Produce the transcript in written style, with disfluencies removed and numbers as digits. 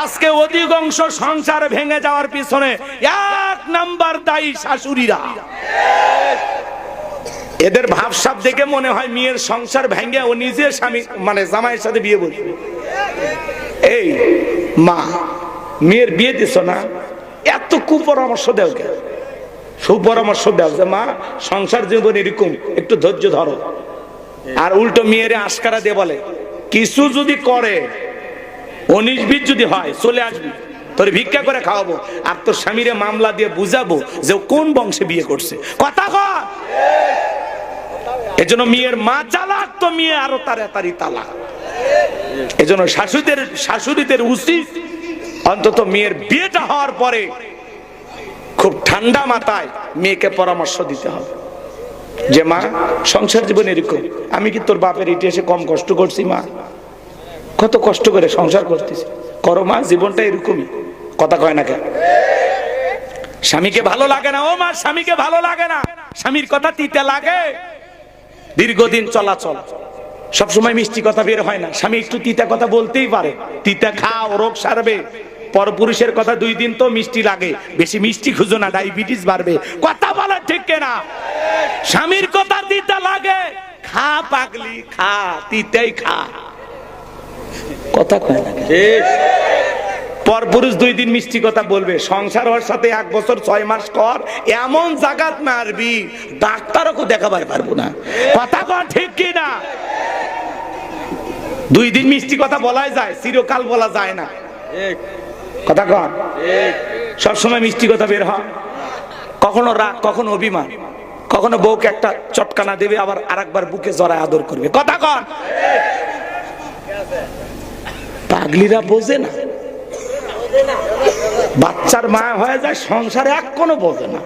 আজকে অধিকাংশ সংসার ভেঙে যাওয়ার পিছনে এক নাম্বার দায়ী শাশুড়িরা। এদের ভাবসাব দেখে মনে হয় মেয়ের সংসার ভেঙে ও নিজে স্বামী মানে জামাইয়ের সাথে বিয়ে বলছে। এই মা, মেয়ের বিয়ে দিছ না, এত কুপরামর্শ দেও কেন? সুপরামর্শ দেও যে মা সংসার জীবন এরকম, একটু ধৈর্য ধরো। আর উল্টো মেয়েরে আশকারা দিয়ে বলে কিছু যদি করে 19-20 যদি হয় চলে আসবি, তোর ভিক্ষা করে খাওয়াবো। আর তোর স্বামীরে মামলা দিয়ে বুঝাবো যে কোন বংশে বিয়ে করছে। কথা কর। এজন্য মেয়ের মা চালাক তো মেয়ে আরো তাড়াতাড়ি তালাক। এজন্য শাশুড়িদের উচিত অন্তত মেয়ের বিয়েটা হওয়ার পরে খুব ঠান্ডা মাথায় মেয়েকে পরামর্শ দিতে হবে যে মা সংসার জীবন এরকম, আমি কি তোর বাপের ইতিহাসে কম কষ্ট করছি? মা কত কষ্ট করে সংসার করতেছি, করো মা, জীবনটা এরকমই। কথা কয় না কেন? স্বামীকে ভালো লাগে না ও মা, স্বামীকে ভালো লাগে না, স্বামীর কথা তিতা লাগে। দীর্ঘদিন চলাচল সবসময় মিষ্টি কথা বের হয় না, স্বামী একটু তিতা কথা বলতেই পারে। তিতা খাও, রোগ সারবে। পরপুরুষের কথা 2 দিন তো মিষ্টি লাগে, বেশি মিষ্টি খুঁজো না, ডায়াবেটিস বাড়বে। কথা বলা ঠিক কিনা? স্বামীর কথা তিতা লাগে, খা পাগলি খা, তিতাই খা। কথা কয় না? পরপুরুষ 2 দিন মিষ্টি কথা বলবে, সংসার হওয়ার সাথে 1 বছর 6 মাস কর, এমন জাগাত মারবি ডাক্তারও দেখাবার পারবো না। কথা কয় ঠিক কিনা? 2 দিন মিষ্টি কথা বলাই যায়, চিরকাল বলা যায় না। কথা কন, সবসময় মিষ্টি কথা বের হয়। কখনো রাগ, কখনো অভিমান, কখনো বউকে একটা চটকানা দেবে, আবার আরেকবার বুকে জড়ায় আদর করবে। কথা কন। পাগলিরা বোঝে না, বাচ্চার মা হয়ে যায়, সংসারে এক কোনো বোঝে না।